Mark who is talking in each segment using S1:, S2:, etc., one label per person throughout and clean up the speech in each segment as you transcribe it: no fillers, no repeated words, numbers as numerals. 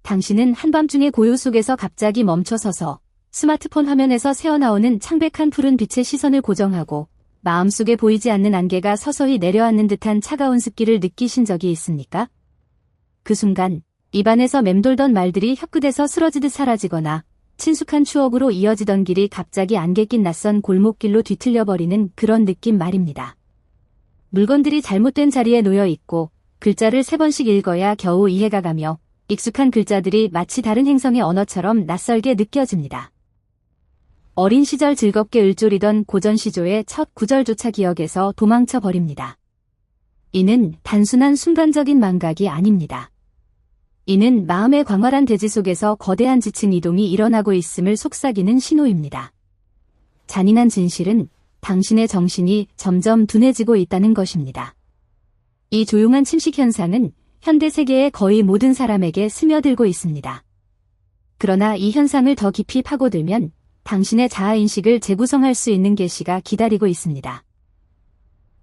S1: 당신은 한밤중에 고요 속에서 갑자기 멈춰서서 스마트폰 화면에서 새어나오는 창백한 푸른 빛의 시선을 고정하고 마음속에 보이지 않는 안개가 서서히 내려앉는 듯한 차가운 습기를 느끼신 적이 있습니까? 그 순간 입안에서 맴돌던 말들이 혀끝에서 쓰러지듯 사라지거나 친숙한 추억으로 이어지던 길이 갑자기 안개 낀 낯선 골목길로 뒤틀려버리는 그런 느낌 말입니다. 물건들이 잘못된 자리에 놓여 있고 글자를 3번씩 읽어야 겨우 이해가 가며 익숙한 글자들이 마치 다른 행성의 언어처럼 낯설게 느껴집니다. 어린 시절 즐겁게 읊조리던 고전시조의 첫 구절조차 기억에서 도망쳐 버립니다. 이는 단순한 순간적인 망각이 아닙니다. 이는 마음의 광활한 대지 속에서 거대한 지층 이동이 일어나고 있음을 속삭이는 신호입니다. 잔인한 진실은 당신의 정신이 점점 둔해지고 있다는 것입니다. 이 조용한 침식 현상은 현대 세계의 거의 모든 사람에게 스며들고 있습니다. 그러나 이 현상을 더 깊이 파고들면 당신의 자아인식을 재구성할 수 있는 계시가 기다리고 있습니다.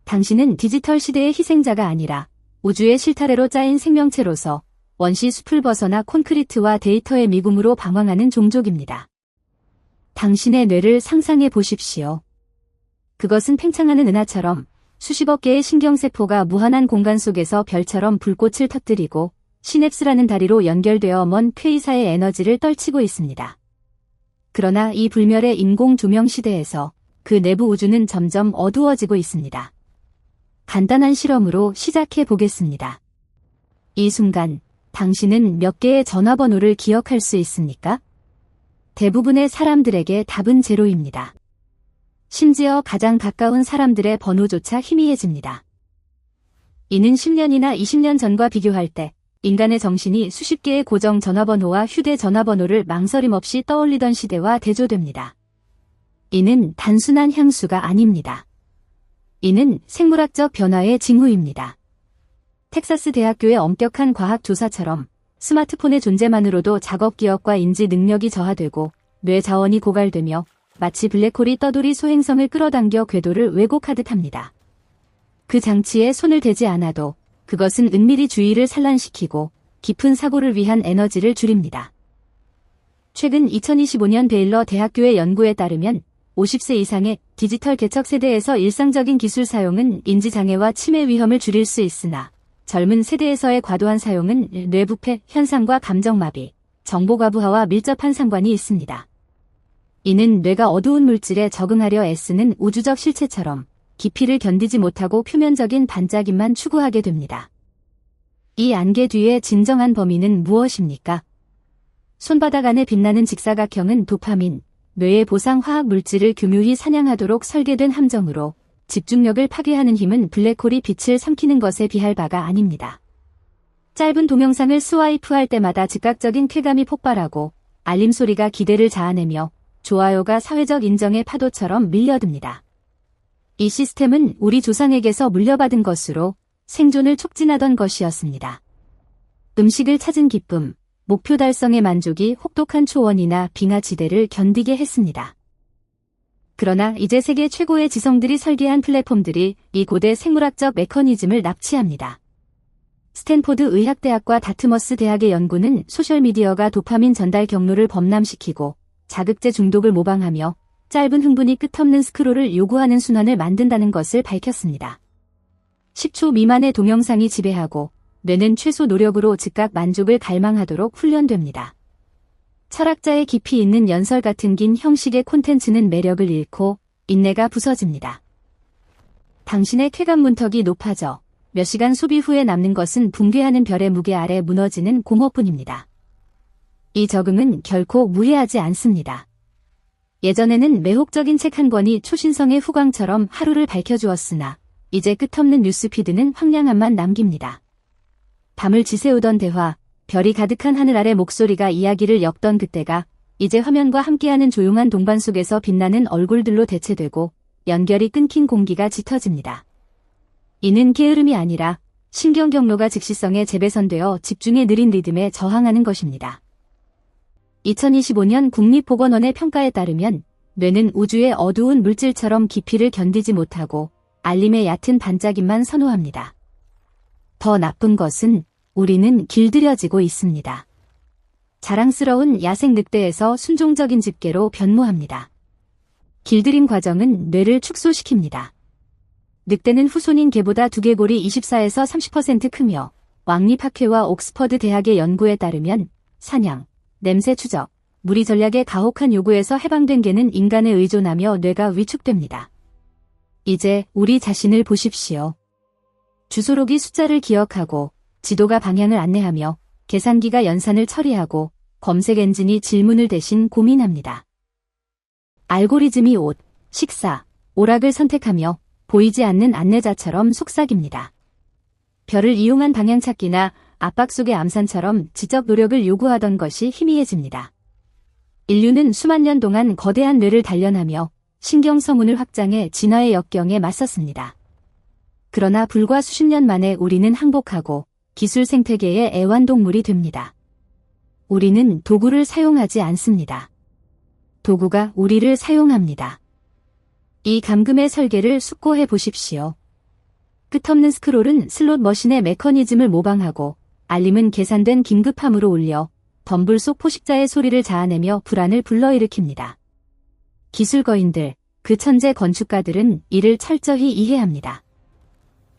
S1: 당신은 디지털 시대의 희생자가 아니라 우주의 실타래로 짜인 생명체로서 원시 숲을 벗어나 콘크리트와 데이터의 미궁으로 방황하는 종족입니다. 당신의 뇌를 상상해 보십시오. 그것은 팽창하는 은하처럼 수십억 개의 신경세포가 무한한 공간 속에서 별처럼 불꽃을 터뜨리고 시냅스라는 다리로 연결되어 먼 퀘이사의 에너지를 떨치고 있습니다. 그러나 이 불멸의 인공 조명 시대에서 그 내부 우주는 점점 어두워지고 있습니다. 간단한 실험으로 시작해 보겠습니다. 이 순간 당신은 몇 개의 전화번호를 기억할 수 있습니까? 대부분의 사람들에게 답은 제로입니다. 심지어 가장 가까운 사람들의 번호조차 희미해집니다. 이는 10년이나 20년 전과 비교할 때 인간의 정신이 수십 개의 고정 전화번호와 휴대전화번호를 망설임 없이 떠올리던 시대와 대조됩니다. 이는 단순한 향수가 아닙니다. 이는 생물학적 변화의 징후입니다. 텍사스 대학교의 엄격한 과학 조사처럼 스마트폰의 존재만으로도 작업 기억과 인지 능력이 저하되고 뇌 자원이 고갈되며 마치 블랙홀이 떠돌이 소행성을 끌어당겨 궤도를 왜곡하듯 합니다. 그 장치에 손을 대지 않아도 그것은 은밀히 주의를 산란시키고 깊은 사고를 위한 에너지를 줄입니다. 최근 2025년 베일러 대학교의 연구에 따르면 50세 이상의 디지털 개척 세대에서 일상적인 기술 사용은 인지장애와 치매 위험을 줄일 수 있으나 젊은 세대에서의 과도한 사용은 뇌부패 현상과 감정마비, 정보과부하와 밀접한 상관이 있습니다. 이는 뇌가 어두운 물질에 적응하려 애쓰는 우주적 실체처럼 깊이를 견디지 못하고 표면적인 반짝임만 추구하게 됩니다. 이 안개 뒤의 진정한 범인은 무엇입니까? 손바닥 안에 빛나는 직사각형은 도파민, 뇌의 보상 화학 물질을 교묘히 사냥하도록 설계된 함정으로 집중력을 파괴하는 힘은 블랙홀이 빛을 삼키는 것에 비할 바가 아닙니다. 짧은 동영상을 스와이프할 때마다 즉각적인 쾌감이 폭발하고 알림 소리가 기대를 자아내며 좋아요가 사회적 인정의 파도처럼 밀려듭니다. 이 시스템은 우리 조상에게서 물려받은 것으로 생존을 촉진하던 것이었습니다. 음식을 찾은 기쁨, 목표 달성의 만족이 혹독한 초원이나 빙하지대를 견디게 했습니다. 그러나 이제 세계 최고의 지성들이 설계한 플랫폼들이 이 고대 생물학적 메커니즘을 납치합니다. 스탠포드 의학대학과 다트머스 대학의 연구는 소셜미디어가 도파민 전달 경로를 범람시키고 자극제 중독을 모방하며 짧은 흥분이 끝없는 스크롤을 요구하는 순환을 만든다는 것을 밝혔습니다. 10초 미만의 동영상이 지배하고 뇌는 최소 노력으로 즉각 만족을 갈망하도록 훈련됩니다. 철학자의 깊이 있는 연설 같은 긴 형식의 콘텐츠는 매력을 잃고 인내가 부서집니다. 당신의 쾌감 문턱이 높아져 몇 시간 소비 후에 남는 것은 붕괴하는 별의 무게 아래 무너지는 공허뿐입니다. 이 적응은 결코 무해하지 않습니다. 예전에는 매혹적인 책 한 권이 초신성의 후광처럼 하루를 밝혀주었으나 이제 끝없는 뉴스피드는 황량함만 남깁니다. 밤을 지새우던 대화, 별이 가득한 하늘 아래 목소리가 이야기를 엮던 그때가 이제 화면과 함께하는 조용한 동반 속에서 빛나는 얼굴들로 대체되고 연결이 끊긴 공기가 짙어집니다. 이는 게으름이 아니라 신경 경로가 즉시성에 재배선되어 집중의 느린 리듬에 저항하는 것입니다. 2025년 국립보건원의 평가에 따르면 뇌는 우주의 어두운 물질처럼 깊이를 견디지 못하고 알림의 얕은 반짝임만 선호합니다. 더 나쁜 것은 우리는 길들여지고 있습니다. 자랑스러운 야생 늑대에서 순종적인 집게로 변모합니다. 길들임 과정은 뇌를 축소시킵니다. 늑대는 후손인 개보다 두개골이 24에서 30% 크며 왕립학회와 옥스퍼드 대학의 연구에 따르면 사냥, 냄새 추적, 무리 전략의 가혹한 요구에서 해방된 개는 인간에 의존하며 뇌가 위축됩니다. 이제 우리 자신을 보십시오. 주소록이 숫자를 기억하고 지도가 방향을 안내하며 계산기가 연산을 처리하고 검색 엔진이 질문을 대신 고민합니다. 알고리즘이 옷, 식사, 오락을 선택하며 보이지 않는 안내자처럼 속삭입니다. 별을 이용한 방향찾기나 압박 속의 암산처럼 지적 노력을 요구하던 것이 희미해집니다. 인류는 수만 년 동안 거대한 뇌를 단련하며 신경 성운을 확장해 진화의 역경에 맞섰습니다. 그러나 불과 수십 년 만에 우리는 항복하고 기술 생태계의 애완동물이 됩니다. 우리는 도구를 사용하지 않습니다. 도구가 우리를 사용합니다. 이 감금의 설계를 숙고해 보십시오. 끝없는 스크롤은 슬롯 머신의 메커니즘을 모방하고 알림은 계산된 긴급함으로 울려 덤불 속 포식자의 소리를 자아내며 불안을 불러일으킵니다. 기술거인들, 그 천재 건축가들은 이를 철저히 이해합니다.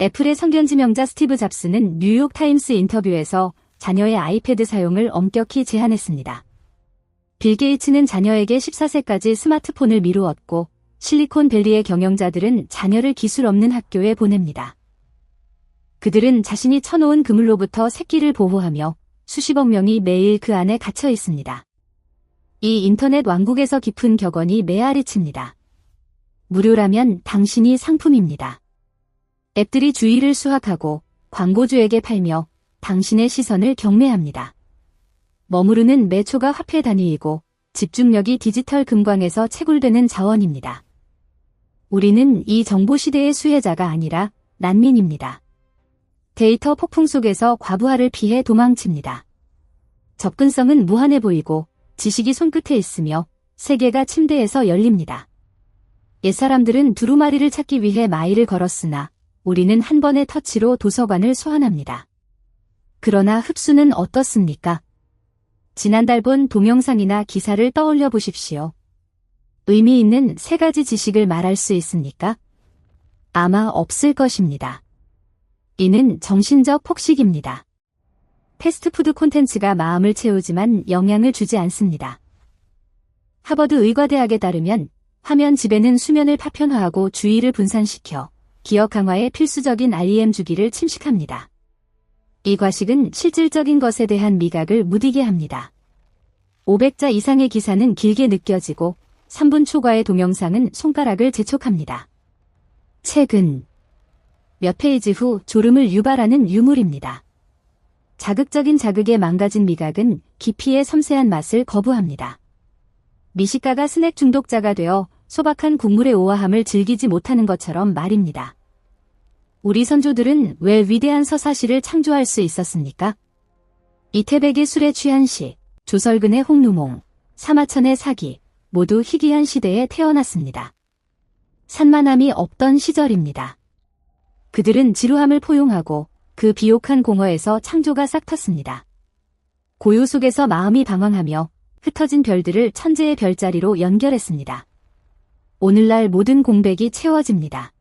S1: 애플의 성견지명자 스티브 잡스는 뉴욕타임스 인터뷰에서 자녀의 아이패드 사용을 엄격히 제한했습니다. 빌 게이츠는 자녀에게 14세까지 스마트폰을 미루었고 실리콘밸리의 경영자들은 자녀를 기술 없는 학교에 보냅니다. 그들은 자신이 쳐놓은 그물로부터 새끼를 보호하며 수십억 명이 매일 그 안에 갇혀 있습니다. 이 인터넷 왕국에서 깊은 격언이 메아리칩니다. 무료라면 당신이 상품입니다. 앱들이 주의를 수확하고 광고주에게 팔며 당신의 시선을 경매합니다. 머무르는 매초가 화폐 단위이고 집중력이 디지털 금광에서 채굴되는 자원입니다. 우리는 이 정보시대의 수혜자가 아니라 난민입니다. 데이터 폭풍 속에서 과부하를 피해 도망칩니다. 접근성은 무한해 보이고 지식이 손끝에 있으며 세계가 침대에서 열립니다. 옛사람들은 두루마리를 찾기 위해 마일을 걸었으나 우리는 한 번의 터치로 도서관을 소환합니다. 그러나 흡수는 어떻습니까? 지난달 본 동영상이나 기사를 떠올려 보십시오. 의미 있는 3가지 지식을 말할 수 있습니까? 아마 없을 것입니다. 이는 정신적 폭식입니다. 패스트푸드 콘텐츠가 마음을 채우지만 영향을 주지 않습니다. 하버드 의과대학에 따르면 화면 지배는 수면을 파편화하고 주의를 분산시켜 기억 강화에 필수적인 REM 주기를 침식합니다. 이 과식은 실질적인 것에 대한 미각을 무디게 합니다. 500자 이상의 기사는 길게 느껴지고 3분 초과의 동영상은 손가락을 재촉합니다. 책은 몇 페이지 후 졸음을 유발하는 유물입니다. 자극적인 자극에 망가진 미각은 깊이의 섬세한 맛을 거부합니다. 미식가가 스낵 중독자가 되어 소박한 국물의 오화함을 즐기지 못하는 것처럼 말입니다. 우리 선조들은 왜 위대한 서사시를 창조할 수 있었습니까? 이태백의 술에 취한 시, 조설근의 홍루몽, 사마천의 사기, 모두 희귀한 시대에 태어났습니다. 산만함이 없던 시절입니다. 그들은 지루함을 포용하고 그 비옥한 공허에서 창조가 싹텄습니다. 고요 속에서 마음이 방황하며 흩어진 별들을 천재의 별자리로 연결했습니다. 오늘날 모든 공백이 채워집니다.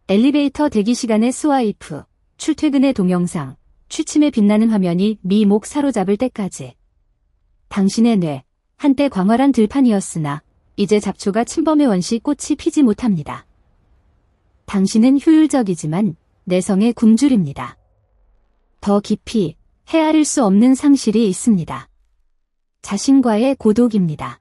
S1: 엘리베이터 대기 시간의 스와이프, 출퇴근의 동영상, 취침에 빛나는 화면이 목 사로잡을 때까지. 당신의 뇌, 한때 광활한 들판이었으나 이제 잡초가 침범해 원시 꽃이 피지 못합니다. 당신은 효율적이지만 내성의 굶주립니다. 더 깊이 헤아릴 수 없는 상실이 있습니다. 자신과의 고독입니다.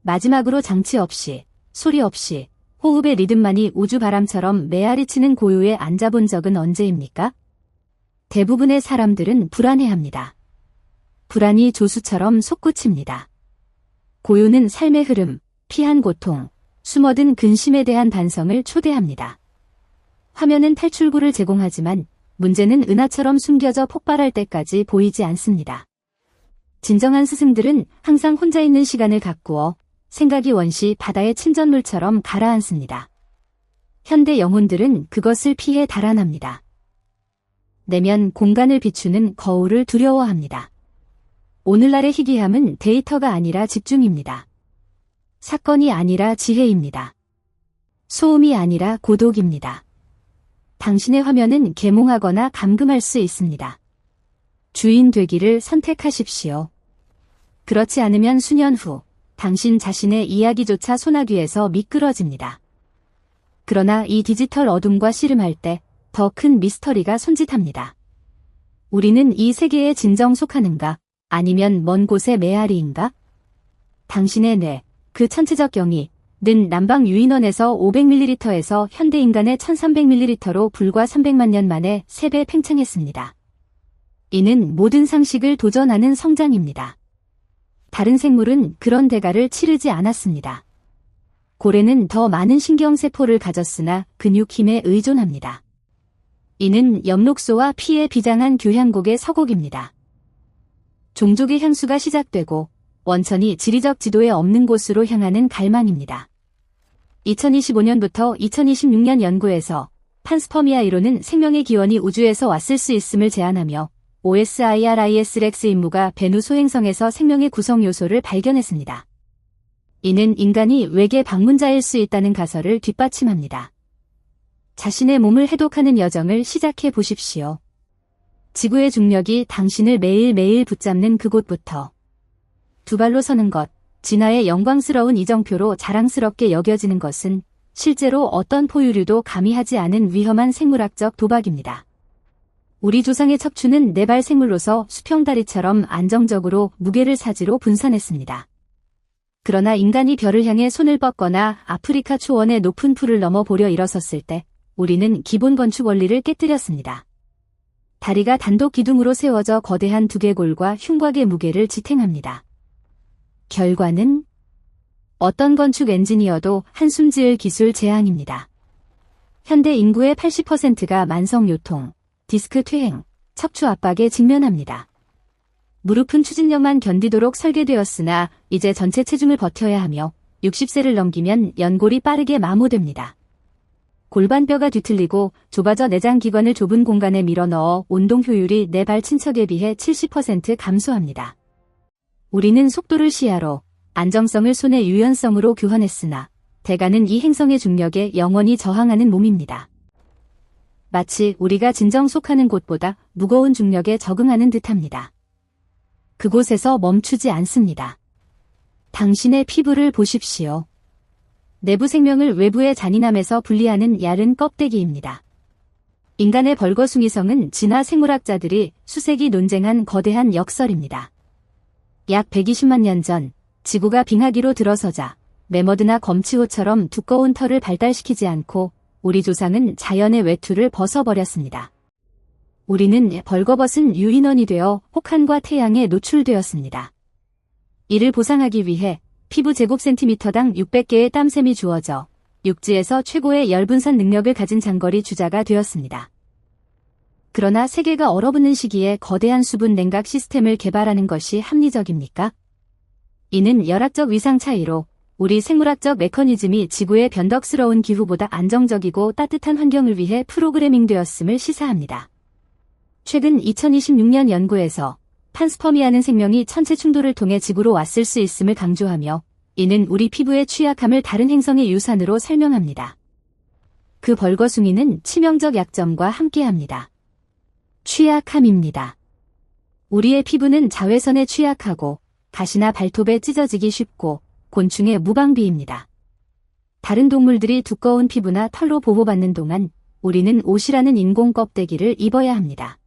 S1: 마지막으로 장치 없이, 소리 없이, 호흡의 리듬만이 우주 바람처럼 메아리치는 고요에 앉아본 적은 언제입니까? 대부분의 사람들은 불안해합니다. 불안이 조수처럼 솟구칩니다. 고요는 삶의 흐름, 피한 고통, 숨어든 근심에 대한 반성을 초대합니다. 화면은 탈출구를 제공하지만 문제는 은하처럼 숨겨져 폭발할 때까지 보이지 않습니다. 진정한 스승들은 항상 혼자 있는 시간을 가꾸어 생각이 원시 바다의 침전물처럼 가라앉습니다. 현대 영혼들은 그것을 피해 달아납니다. 내면 공간을 비추는 거울을 두려워합니다. 오늘날의 희귀함은 데이터가 아니라 집중입니다. 사건이 아니라 지혜입니다. 소음이 아니라 고독입니다. 당신의 화면은 계몽하거나 감금할 수 있습니다. 주인 되기를 선택하십시오. 그렇지 않으면 수년 후 당신 자신의 이야기조차 소나귀에서 미끄러집니다. 그러나 이 디지털 어둠과 씨름할 때 더 큰 미스터리가 손짓합니다. 우리는 이 세계에 진정 속하는가? 아니면 먼 곳의 메아리인가? 당신의 뇌, 그 천체적 영이 는 남방 유인원에서 500ml에서 현대인간의 1300ml로 불과 300만 년 만에 3배 팽창했습니다. 이는 모든 상식을 도전하는 성장입니다. 다른 생물은 그런 대가를 치르지 않았습니다. 고래는 더 많은 신경세포를 가졌으나 근육 힘에 의존합니다. 이는 엽록소와 피에 비장한 교향곡의 서곡입니다. 종족의 향수가 시작되고 원천이 지리적 지도에 없는 곳으로 향하는 갈망입니다. 2025년부터 2026년 연구에서 판스퍼미아 이론은 생명의 기원이 우주에서 왔을 수 있음을 제안하며 OSIRIS-REx 임무가 베누 소행성에서 생명의 구성 요소를 발견했습니다. 이는 인간이 외계 방문자일 수 있다는 가설을 뒷받침합니다. 자신의 몸을 해독하는 여정을 시작해 보십시오. 지구의 중력이 당신을 매일매일 붙잡는 그곳부터 두 발로 서는 것, 진화의 영광스러운 이정표로 자랑스럽게 여겨지는 것은 실제로 어떤 포유류도 감히 하지 않은 위험한 생물학적 도박입니다. 우리 조상의 척추는 네 발 생물로서 수평다리처럼 안정적으로 무게를 사지로 분산했습니다. 그러나 인간이 별을 향해 손을 뻗거나 아프리카 초원의 높은 풀을 넘어 보려 일어섰을 때 우리는 기본 건축 원리를 깨뜨렸습니다. 다리가 단독 기둥으로 세워져 거대한 두개골과 흉곽의 무게를 지탱합니다. 결과는 어떤 건축 엔지니어도 한숨 지을 기술 재앙입니다. 현대 인구의 80%가 만성 요통, 디스크 퇴행, 척추 압박에 직면합니다. 무릎은 추진력만 견디도록 설계되었으나 이제 전체 체중을 버텨야 하며 60세를 넘기면 연골이 빠르게 마모됩니다. 골반뼈가 뒤틀리고 좁아져 내장기관을 좁은 공간에 밀어넣어 운동 효율이 네 발 친척에 비해 70% 감소합니다. 우리는 속도를 시야로, 안정성을 손의 유연성으로 교환했으나 대가는 이 행성의 중력에 영원히 저항하는 몸입니다. 마치 우리가 진정 속하는 곳보다 무거운 중력에 적응하는 듯합니다. 그곳에서 멈추지 않습니다. 당신의 피부를 보십시오. 내부 생명을 외부의 잔인함에서 분리하는 얇은 껍데기입니다. 인간의 벌거숭이성은 진화 생물학자들이 수세기 논쟁한 거대한 역설입니다. 약 120만 년 전 지구가 빙하기로 들어서자 매머드나 검치호처럼 두꺼운 털을 발달시키지 않고 우리 조상은 자연의 외투를 벗어버렸습니다. 우리는 벌거벗은 유인원이 되어 혹한과 태양에 노출되었습니다. 이를 보상하기 위해 피부 제곱센티미터당 600개의 땀샘이 주어져 육지에서 최고의 열분산 능력을 가진 장거리 주자가 되었습니다. 그러나 세계가 얼어붙는 시기에 거대한 수분 냉각 시스템을 개발하는 것이 합리적입니까? 이는 열학적 위상 차이로 우리 생물학적 메커니즘이 지구의 변덕스러운 기후보다 안정적이고 따뜻한 환경을 위해 프로그래밍되었음을 시사합니다. 최근 2026년 연구에서 판스퍼미아는 생명이 천체 충돌을 통해 지구로 왔을 수 있음을 강조하며 이는 우리 피부의 취약함을 다른 행성의 유산으로 설명합니다. 그 벌거숭이는 치명적 약점과 함께합니다. 취약함입니다. 우리의 피부는 자외선에 취약하고 가시나 발톱에 찢어지기 쉽고 곤충의 무방비입니다. 다른 동물들이 두꺼운 피부나 털로 보호받는 동안 우리는 옷이라는 인공 껍데기를 입어야 합니다.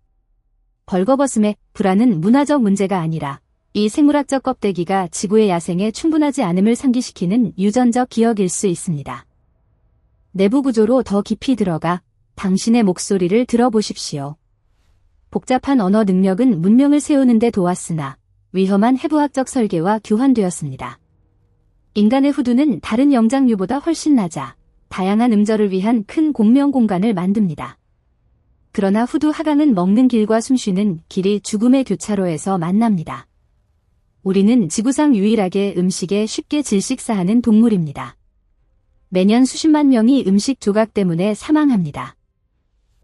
S1: 벌거벗음의 불안은 문화적 문제가 아니라 이 생물학적 껍데기가 지구의 야생에 충분하지 않음을 상기시키는 유전적 기억일 수 있습니다. 내부 구조로 더 깊이 들어가 당신의 목소리를 들어보십시오. 복잡한 언어 능력은 문명을 세우는 데 도왔으나 위험한 해부학적 설계와 교환되었습니다. 인간의 후두는 다른 영장류보다 훨씬 낮아 다양한 음절을 위한 큰 공명 공간을 만듭니다. 그러나 후두 하강은 먹는 길과 숨쉬는 길이 죽음의 교차로에서 만납니다. 우리는 지구상 유일하게 음식에 쉽게 질식사하는 동물입니다. 매년 수십만 명이 음식 조각 때문에 사망합니다.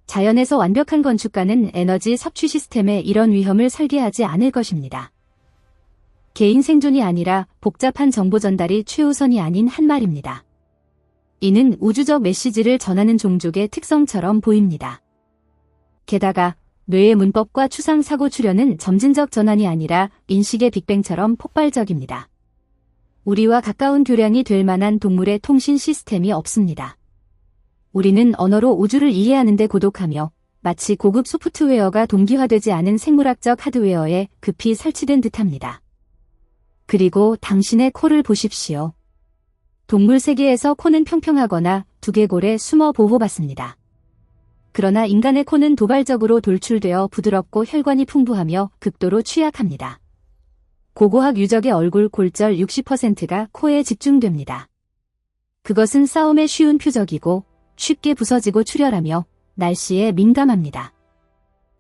S1: 자연에서 완벽한 건축가는 에너지 섭취 시스템에 이런 위험을 설계하지 않을 것입니다. 개인 생존이 아니라 복잡한 정보 전달이 최우선이 아닌 한 말입니다. 이는 우주적 메시지를 전하는 종족의 특성처럼 보입니다. 게다가 뇌의 문법과 추상 사고 출현은 점진적 전환이 아니라 인식의 빅뱅처럼 폭발적입니다. 우리와 가까운 교량이 될 만한 동물의 통신 시스템이 없습니다. 우리는 언어로 우주를 이해하는 데 고독하며 마치 고급 소프트웨어가 동기화되지 않은 생물학적 하드웨어에 급히 설치된 듯합니다. 그리고 당신의 코를 보십시오. 동물 세계에서 코는 평평하거나 두개골에 숨어 보호받습니다. 그러나 인간의 코는 도발적으로 돌출되어 부드럽고 혈관이 풍부하며 극도로 취약합니다. 고고학 유적의 얼굴 골절 60%가 코에 집중됩니다. 그것은 싸움에 쉬운 표적이고 쉽게 부서지고 출혈하며 날씨에 민감합니다.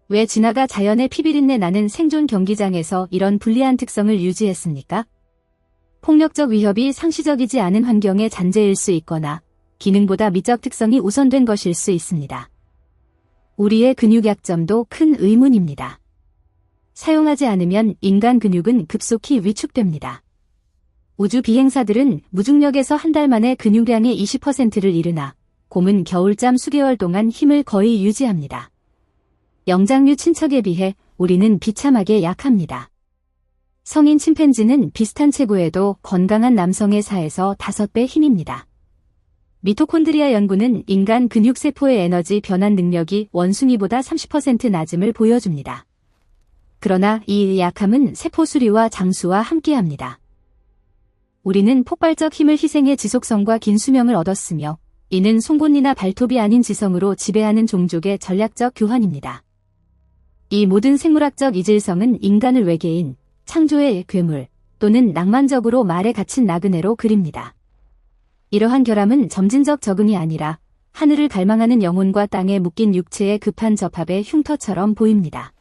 S1: 왜 진화가 자연의 피비린내 나는 생존 경기장에서 이런 불리한 특성을 유지했습니까? 폭력적 위협이 상시적이지 않은 환경의 잔재일 수 있거나 기능보다 미적 특성이 우선된 것일 수 있습니다. 우리의 근육 약점도 큰 의문입니다. 사용하지 않으면 인간 근육은 급속히 위축됩니다. 우주 비행사들은 무중력에서 한 달 만에 근육량의 20%를 잃으나 곰은 겨울잠 수개월 동안 힘을 거의 유지합니다. 영장류 친척에 비해 우리는 비참하게 약합니다. 성인 침팬지는 비슷한 체구에도 건강한 남성의 4에서 5배 힘입니다. 미토콘드리아 연구는 인간 근육세포의 에너지 변환 능력이 원숭이보다 30% 낮음을 보여줍니다. 그러나 이 약함은 세포 수리와 장수와 함께합니다. 우리는 폭발적 힘을 희생해 지속성과 긴 수명을 얻었으며 이는 송곳니나 발톱이 아닌 지성으로 지배하는 종족의 전략적 교환입니다. 이 모든 생물학적 이질성은 인간을 외계인, 창조의 괴물 또는 낭만적으로 말에 갇힌 나그네로 그립니다. 이러한 결함은 점진적 적응이 아니라 하늘을 갈망하는 영혼과 땅에 묶인 육체의 급한 접합의 흉터처럼 보입니다.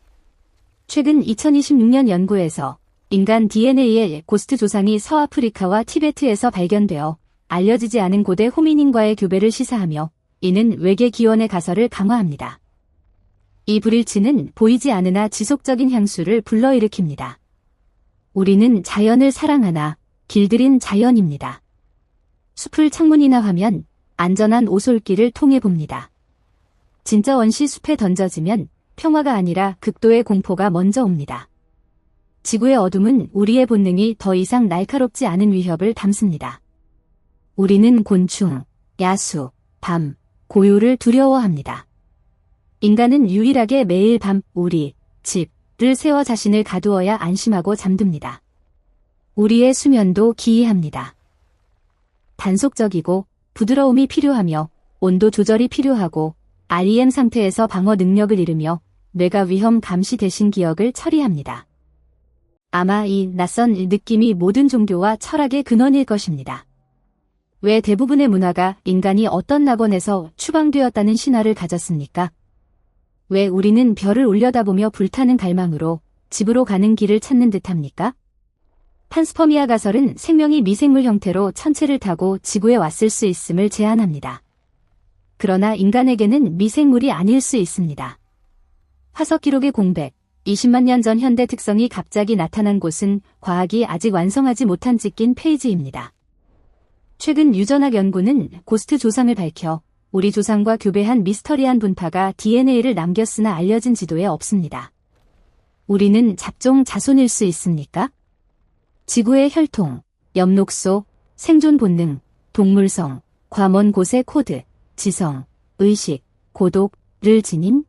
S1: 최근 2026년 연구에서 인간 DNA의 고스트 조상이 서아프리카와 티베트에서 발견되어 알려지지 않은 고대 호미닌과의 교배를 시사하며 이는 외계 기원의 가설을 강화합니다. 이 불일치는 보이지 않으나 지속적인 향수를 불러일으킵니다. 우리는 자연을 사랑하나 길들인 자연입니다. 숲을 창문이나 하면 안전한 오솔길을 통해 봅니다. 진짜 원시 숲에 던져지면 평화가 아니라 극도의 공포가 먼저 옵니다. 지구의 어둠은 우리의 본능이 더 이상 날카롭지 않은 위협을 담습니다. 우리는 곤충, 야수, 밤, 고요를 두려워합니다. 인간은 유일하게 매일 밤 우리, 집을 세워 자신을 가두어야 안심하고 잠듭니다. 우리의 수면도 기이합니다. 단속적이고 부드러움이 필요하며 온도 조절이 필요하고 REM 상태에서 방어 능력을 잃으며 뇌가 위험 감시 대신 기억을 처리합니다. 아마 이 낯선 느낌이 모든 종교와 철학의 근원일 것입니다. 왜 대부분의 문화가 인간이 어떤 낙원에서 추방되었다는 신화를 가졌습니까? 왜 우리는 별을 올려다보며 불타는 갈망으로 집으로 가는 길을 찾는 듯합니까? 판스퍼미아 가설은 생명이 미생물 형태로 천체를 타고 지구에 왔을 수 있음을 제안합니다. 그러나 인간에게는 미생물이 아닐 수 있습니다. 화석 기록의 공백, 20만 년 전 현대 특성이 갑자기 나타난 곳은 과학이 아직 완성하지 못한 찢긴 페이지입니다. 최근 유전학 연구는 고스트 조상을 밝혀 우리 조상과 교배한 미스터리한 분파가 DNA를 남겼으나 알려진 지도에 없습니다. 우리는 잡종 자손일 수 있습니까? 지구의 혈통, 엽록소, 생존 본능, 동물성, 과먼 곳의 코드, 지성, 의식, 고독을 지닌?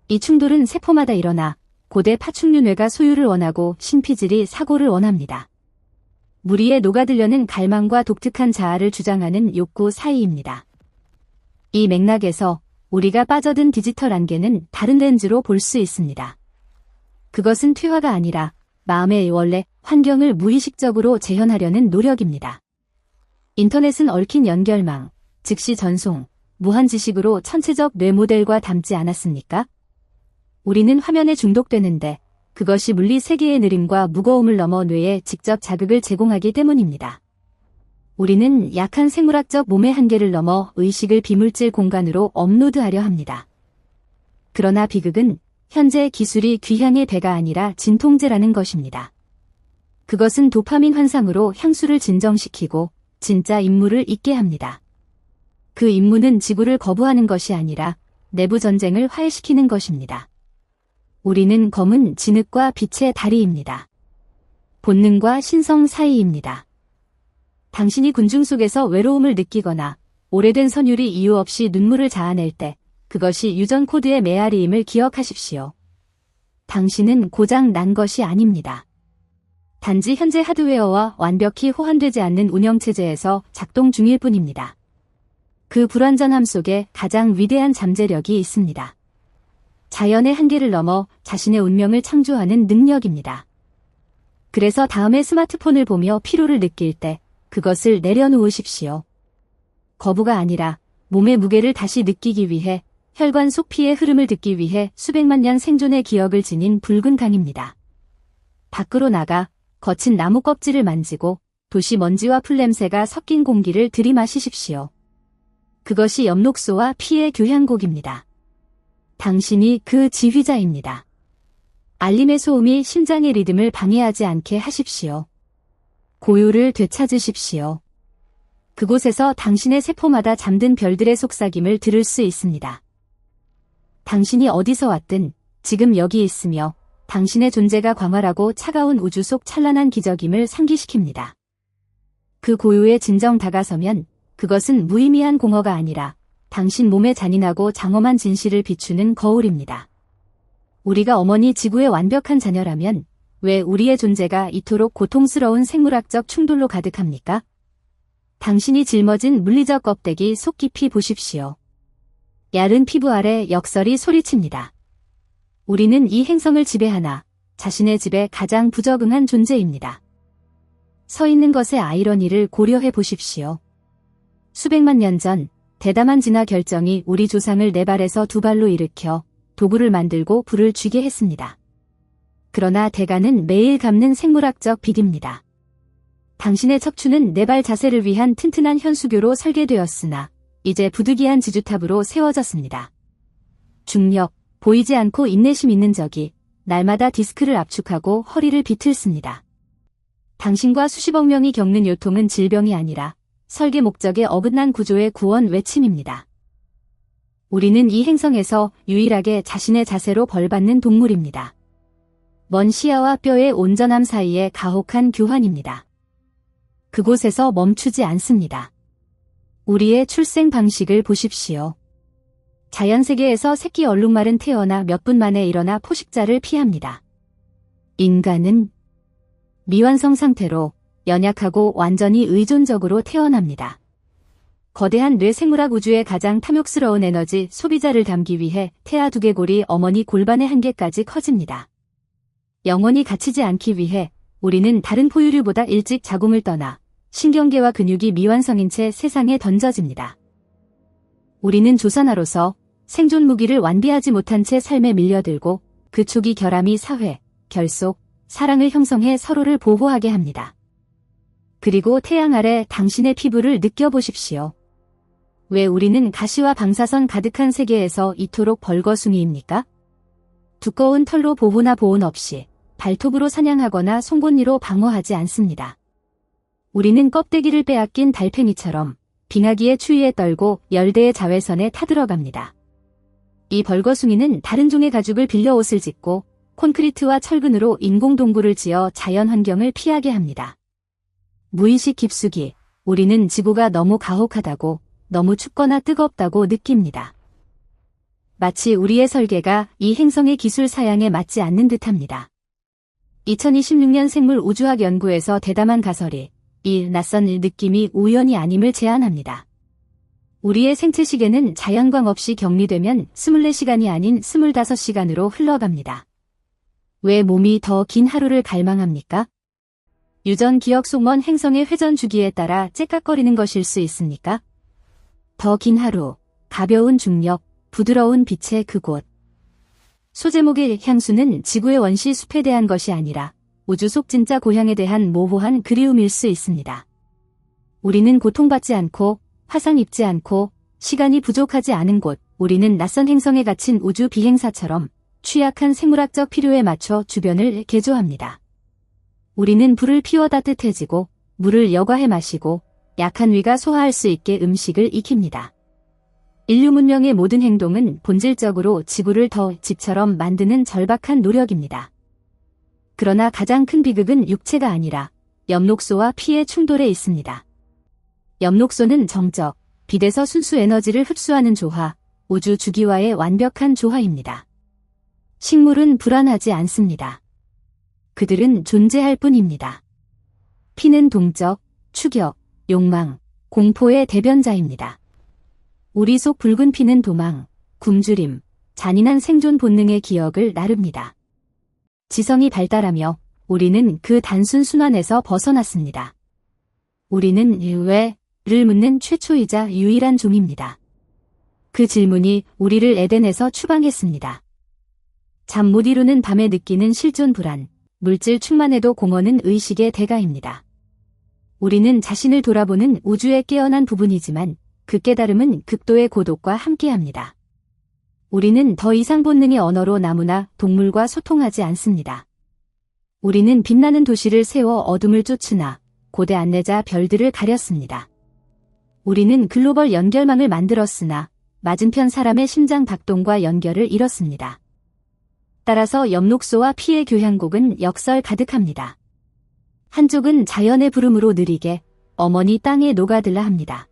S1: 이 충돌은 세포마다 일어나 고대 파충류 뇌가 소유를 원하고 신피질이 사고를 원합니다. 무리에 녹아들려는 갈망과 독특한 자아를 주장하는 욕구 사이입니다. 이 맥락에서 우리가 빠져든 디지털 안개는 다른 렌즈로 볼 수 있습니다. 그것은 퇴화가 아니라 마음의 원래 환경을 무의식적으로 재현하려는 노력입니다. 인터넷은 얽힌 연결망, 즉시 전송, 무한 지식으로 천체적 뇌 모델과 닮지 않았습니까? 우리는 화면에 중독되는데 그것이 물리 세계의 느림과 무거움을 넘어 뇌에 직접 자극을 제공하기 때문입니다. 우리는 약한 생물학적 몸의 한계를 넘어 의식을 비물질 공간으로 업로드하려 합니다. 그러나 비극은 현재 기술이 귀향의 배가 아니라 진통제라는 것입니다. 그것은 도파민 환상으로 향수를 진정시키고 진짜 임무를 잊게 합니다. 그 임무는 지구를 거부하는 것이 아니라 내부 전쟁을 화해시키는 것입니다. 우리는 검은 진흙과 빛의 다리입니다. 본능과 신성 사이입니다. 당신이 군중 속에서 외로움을 느끼거나 오래된 선율이 이유 없이 눈물을 자아낼 때 그것이 유전 코드의 메아리임을 기억하십시오. 당신은 고장 난 것이 아닙니다. 단지 현재 하드웨어와 완벽히 호환되지 않는 운영체제에서 작동 중일 뿐입니다. 그 불완전함 속에 가장 위대한 잠재력이 있습니다. 자연의 한계를 넘어 자신의 운명을 창조하는 능력입니다. 그래서 다음에 스마트폰을 보며 피로를 느낄 때 그것을 내려놓으십시오. 거부가 아니라 몸의 무게를 다시 느끼기 위해, 혈관 속 피의 흐름을 듣기 위해 수백만 년 생존의 기억을 지닌 붉은 강입니다. 밖으로 나가 거친 나무 껍질을 만지고 도시 먼지와 풀냄새가 섞인 공기를 들이마시십시오. 그것이 엽록소와 피의 교향곡입니다. 당신이 그 지휘자입니다. 알림의 소음이 심장의 리듬을 방해하지 않게 하십시오. 고요를 되찾으십시오. 그곳에서 당신의 세포마다 잠든 별들의 속삭임을 들을 수 있습니다. 당신이 어디서 왔든 지금 여기 있으며 당신의 존재가 광활하고 차가운 우주 속 찬란한 기적임을 상기시킵니다. 그 고요에 진정 다가서면 그것은 무의미한 공허가 아니라 당신 몸의 잔인하고 장엄한 진실을 비추는 거울입니다. 우리가 어머니 지구의 완벽한 자녀라면 왜 우리의 존재가 이토록 고통스러운 생물학적 충돌로 가득합니까? 당신이 짊어진 물리적 껍데기 속 깊이 보십시오. 얇은 피부 아래 역설이 소리칩니다. 우리는 이 행성을 지배하나 자신의 집에 가장 부적응한 존재입니다. 서 있는 것의 아이러니를 고려해 보십시오. 수백만 년 전 대담한 진화 결정이 우리 조상을 네 발에서 두 발로 일으켜 도구를 만들고 불을 쥐게 했습니다. 그러나 대가는 매일 갚는 생물학적 빚입니다. 당신의 척추는 네 발 자세를 위한 튼튼한 현수교로 설계되었으나 이제 부득이한 지주탑으로 세워졌습니다. 중력, 보이지 않고 인내심 있는 적이 날마다 디스크를 압축하고 허리를 비틀습니다. 당신과 수십억 명이 겪는 요통은 질병이 아니라 설계 목적에 어긋난 구조의 구원 외침입니다. 우리는 이 행성에서 유일하게 자신의 자세로 벌받는 동물입니다. 먼 시야와 뼈의 온전함 사이의 가혹한 교환입니다. 그곳에서 멈추지 않습니다. 우리의 출생 방식을 보십시오. 자연세계에서 새끼 얼룩말은 태어나 몇 분 만에 일어나 포식자를 피합니다. 인간은 미완성 상태로 연약하고 완전히 의존적으로 태어납니다. 거대한 뇌생물학 우주의 가장 탐욕스러운 에너지 소비자를 담기 위해 태아 두개골이 어머니 골반의 한계까지 커집니다. 영원히 갇히지 않기 위해 우리는 다른 포유류보다 일찍 자궁을 떠나 신경계와 근육이 미완성인 채 세상에 던져집니다. 우리는 조산아로서 생존 무기를 완비하지 못한 채 삶에 밀려들고 그 초기 결함이 사회, 결속, 사랑을 형성해 서로를 보호하게 합니다. 그리고 태양 아래 당신의 피부를 느껴보십시오. 왜 우리는 가시와 방사선 가득한 세계에서 이토록 벌거숭이입니까? 두꺼운 털로 보호나 보온 없이 발톱으로 사냥하거나 송곳니로 방어하지 않습니다. 우리는 껍데기를 빼앗긴 달팽이처럼 빙하기의 추위에 떨고 열대의 자외선에 타들어갑니다. 이 벌거숭이는 다른 종의 가죽을 빌려 옷을 짓고 콘크리트와 철근으로 인공동굴을 지어 자연환경을 피하게 합니다. 무의식 깊숙이 우리는 지구가 너무 가혹하다고, 너무 춥거나 뜨겁다고 느낍니다. 마치 우리의 설계가 이 행성의 기술 사양에 맞지 않는 듯합니다. 2026년 생물우주학 연구에서 대담한 가설이 이 낯선 느낌이 우연이 아님을 제안합니다. 우리의 생체 시계는 자연광 없이 격리되면 24시간이 아닌 25시간으로 흘러갑니다. 왜 몸이 더 긴 하루를 갈망합니까? 유전 기억 속 먼 행성의 회전 주기에 따라 째깍거리는 것일 수 있습니까? 더 긴 하루, 가벼운 중력, 부드러운 빛의 그곳. 소제목의 향수는 지구의 원시 숲에 대한 것이 아니라 우주 속 진짜 고향에 대한 모호한 그리움일 수 있습니다. 우리는 고통받지 않고 화상 입지 않고 시간이 부족하지 않은 곳, 우리는 낯선 행성에 갇힌 우주 비행사처럼 취약한 생물학적 필요에 맞춰 주변을 개조합니다. 우리는 불을 피워 따뜻해지고 물을 여과해 마시고 약한 위가 소화할 수 있게 음식을 익힙니다. 인류 문명의 모든 행동은 본질적으로 지구를 더 집처럼 만드는 절박한 노력입니다. 그러나 가장 큰 비극은 육체가 아니라 엽록소와 피의 충돌에 있습니다. 엽록소는 정적, 빛에서 순수 에너지를 흡수하는 조화, 우주 주기와의 완벽한 조화입니다. 식물은 불안하지 않습니다. 그들은 존재할 뿐입니다. 피는 동적, 추격, 욕망, 공포의 대변자입니다. 우리 속 붉은 피는 도망, 굶주림, 잔인한 생존 본능의 기억을 나릅니다. 지성이 발달하며 우리는 그 단순 순환에서 벗어났습니다. 우리는 왜를 묻는 최초이자 유일한 종입니다. 그 질문이 우리를 에덴에서 추방했습니다. 잠 못 이루는 밤에 느끼는 실존 불안, 물질 충만에도 공허는 의식의 대가입니다. 우리는 자신을 돌아보는 우주의 깨어난 부분이지만 그 깨달음은 극도의 고독과 함께합니다. 우리는 더 이상 본능의 언어로 나무나 동물과 소통하지 않습니다. 우리는 빛나는 도시를 세워 어둠을 쫓으나 고대 안내자 별들을 가렸습니다. 우리는 글로벌 연결망을 만들었으나 맞은편 사람의 심장 박동과 연결을 잃었습니다. 따라서 엽록소와 피의 교향곡은 역설 가득합니다. 한쪽은 자연의 부름으로 느리게 어머니 땅에 녹아들라 합니다.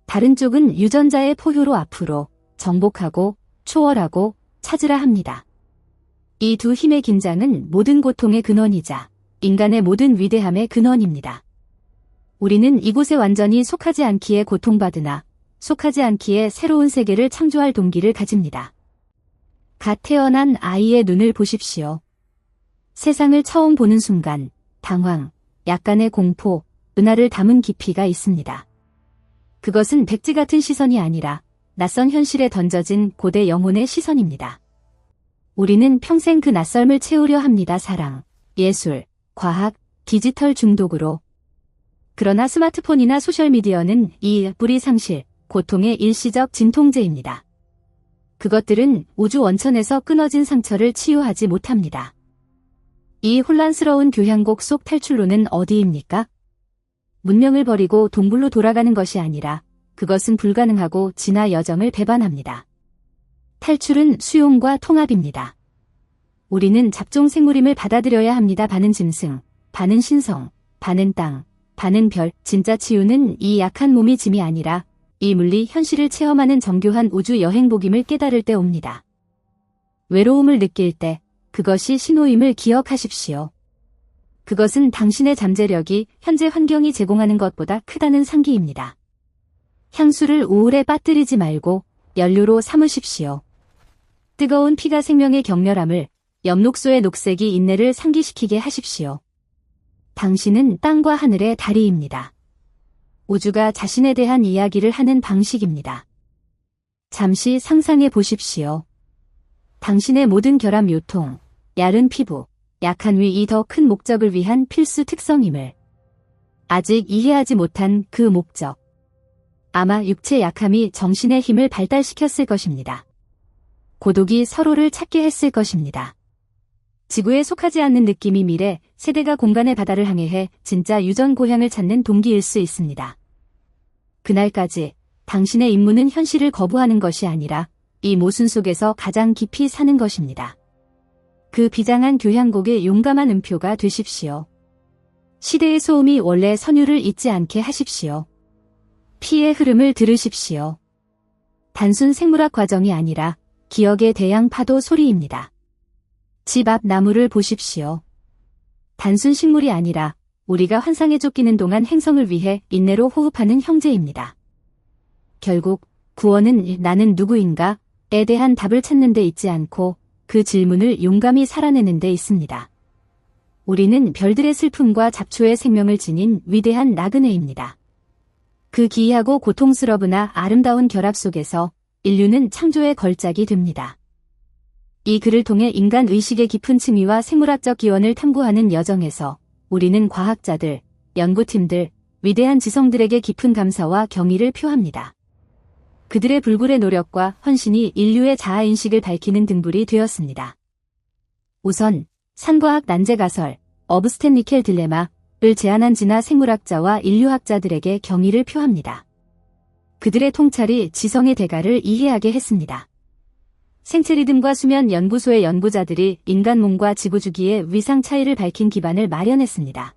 S1: 다른 쪽은 유전자의 포효로 앞으로 정복하고 초월하고 찾으라 합니다. 이 두 힘의 긴장은 모든 고통의 근원이자 인간의 모든 위대함의 근원입니다. 우리는 이곳에 완전히 속하지 않기에 고통받으나 속하지 않기에 새로운 세계를 창조할 동기를 가집니다. 갓 태어난 아이의 눈을 보십시오. 세상을 처음 보는 순간 당황, 약간의 공포, 은하를 담은 깊이가 있습니다. 그것은 백지 같은 시선이 아니라 낯선 현실에 던져진 고대 영혼의 시선입니다. 우리는 평생 그 낯설음을 채우려 합니다. 사랑, 예술, 과학, 디지털 중독으로. 그러나 스마트폰이나 소셜미디어는 이 뿌리 상실, 고통의 일시적 진통제입니다. 그것들은 우주 원천에서 끊어진 상처를 치유하지 못합니다. 이 혼란스러운 교향곡 속 탈출로는 어디입니까? 문명을 버리고 동굴로 돌아가는 것이 아니라 그것은 불가능하고 진화 여정을 배반합니다. 탈출은 수용과 통합입니다. 우리는 잡종 생물임을 받아들여야 합니다. 반은 짐승, 반은 신성, 반은 땅, 반은 별. 진짜 치유는 이 약한 몸이 짐이 아니라 이 물리 현실을 체험하는 정교한 우주 여행복임을 깨달을 때 옵니다. 외로움을 느낄 때 그것이 신호임을 기억하십시오. 그것은 당신의 잠재력이 현재 환경이 제공하는 것보다 크다는 상기입니다. 향수를 우울에 빠뜨리지 말고 연료로 삼으십시오. 뜨거운 피가 생명의 격렬함을, 엽록소의 녹색이 인내를 상기시키게 하십시오. 당신은 땅과 하늘의 다리입니다. 우주가 자신에 대한 이야기를 하는 방식입니다. 잠시 상상해 보십시오. 당신의 모든 결함 요통, 야른 피부, 약한 위 이 더 큰 목적을 위한 필수 특성임을. 아직 이해하지 못한 그 목적. 아마 육체 약함이 정신의 힘을 발달시켰을 것입니다. 고독이 서로를 찾게 했을 것입니다. 지구에 속하지 않는 느낌이 미래, 세대가 공간의 바다를 항해해 진짜 유전 고향을 찾는 동기일 수 있습니다. 그날까지 당신의 임무는 현실을 거부하는 것이 아니라 이 모순 속에서 가장 깊이 사는 것입니다. 그 비장한 교향곡의 용감한 음표가 되십시오. 시대의 소음이 원래 선율을 잊지 않게 하십시오. 피의 흐름을 들으십시오. 단순 생물학 과정이 아니라 기억의 대양 파도 소리입니다. 집 앞 나무를 보십시오. 단순 식물이 아니라 우리가 환상에 쫓기는 동안 행성을 위해 인내로 호흡하는 형제입니다. 결국 구원은 나는 누구인가에 대한 답을 찾는 데 있지 않고 그 질문을 용감히 살아내는 데 있습니다. 우리는 별들의 슬픔과 잡초의 생명을 지닌 위대한 나그네입니다. 그 기이하고 고통스러우나 아름다운 결합 속에서 인류는 창조의 걸작이 됩니다. 이 글을 통해 인간 의식의 깊은 층위와 생물학적 기원을 탐구하는 여정에서 우리는 과학자들, 연구팀들, 위대한 지성들에게 깊은 감사와 경의를 표합니다. 그들의 불굴의 노력과 헌신이 인류의 자아인식을 밝히는 등불이 되었습니다. 우선 산과학 난제가설, 오브 스탠리켈 딜레마를 제안한 진화 생물학자와 인류학자들에게 경의를 표합니다. 그들의 통찰이 지성의 대가를 이해하게 했습니다. 생체 리듬과 수면 연구소의 연구자들이 인간 몸과 지구 주기의 위상 차이를 밝힌 기반을 마련했습니다.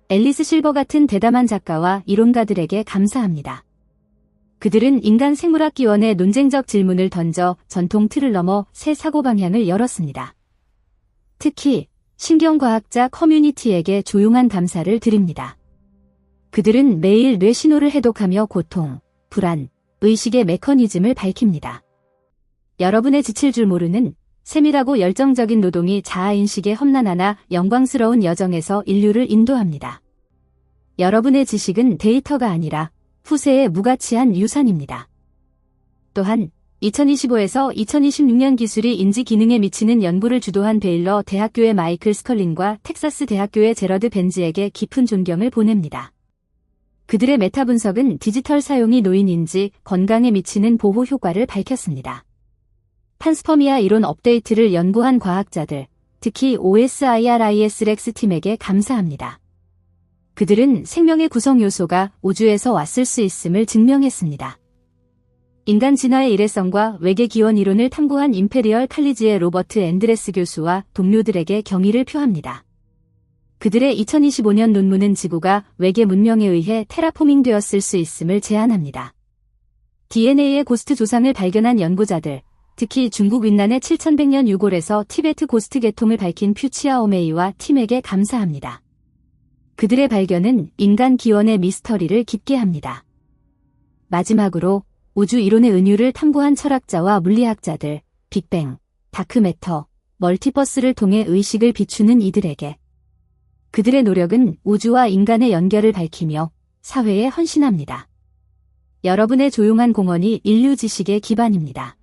S1: 앨리스 실버 같은 대담한 작가와 이론가들에게 감사합니다. 그들은 인간 생물학 기원의 논쟁적 질문을 던져 전통 틀을 넘어 새 사고 방향을 열었습니다. 특히 신경과학자 커뮤니티에게 조용한 감사를 드립니다. 그들은 매일 뇌 신호를 해독하며 고통, 불안, 의식의 메커니즘을 밝힙니다. 여러분의 지칠 줄 모르는 세밀하고 열정적인 노동이 자아인식의 험난하나 영광스러운 여정에서 인류를 인도합니다. 여러분의 지식은 데이터가 아니라 후세의 무가치한 유산입니다. 또한 2025에서 2026년 기술이 인지 기능에 미치는 연구를 주도한 베일러 대학교의 마이클 스컬린과 텍사스 대학교의 제러드 벤지에게 깊은 존경을 보냅니다. 그들의 메타 분석은 디지털 사용이 노인 인지 건강에 미치는 보호 효과를 밝혔습니다. 판스퍼미아 이론 업데이트를 연구한 과학자들, 특히 OSIRIS 팀에게 감사합니다. 그들은 생명의 구성 요소가 우주에서 왔을 수 있음을 증명했습니다. 인간 진화의 일회성과 외계 기원 이론을 탐구한 임페리얼 칼리지의 로버트 앤드레스 교수와 동료들에게 경의를 표합니다. 그들의 2025년 논문은 지구가 외계 문명에 의해 테라포밍 되었을 수 있음을 제안합니다. DNA의 고스트 조상을 발견한 연구자들, 특히 중국 윈난의 7100년 유골에서 티베트 고스트 계통을 밝힌 퓨치아 오메이와 팀에게 감사합니다. 그들의 발견은 인간 기원의 미스터리를 깊게 합니다. 마지막으로 우주 이론의 은유를 탐구한 철학자와 물리학자들, 빅뱅, 다크매터, 멀티버스를 통해 의식을 비추는 이들에게 그들의 노력은 우주와 인간의 연결을 밝히며 사회에 헌신합니다. 여러분의 조용한 공헌이 인류 지식의 기반입니다.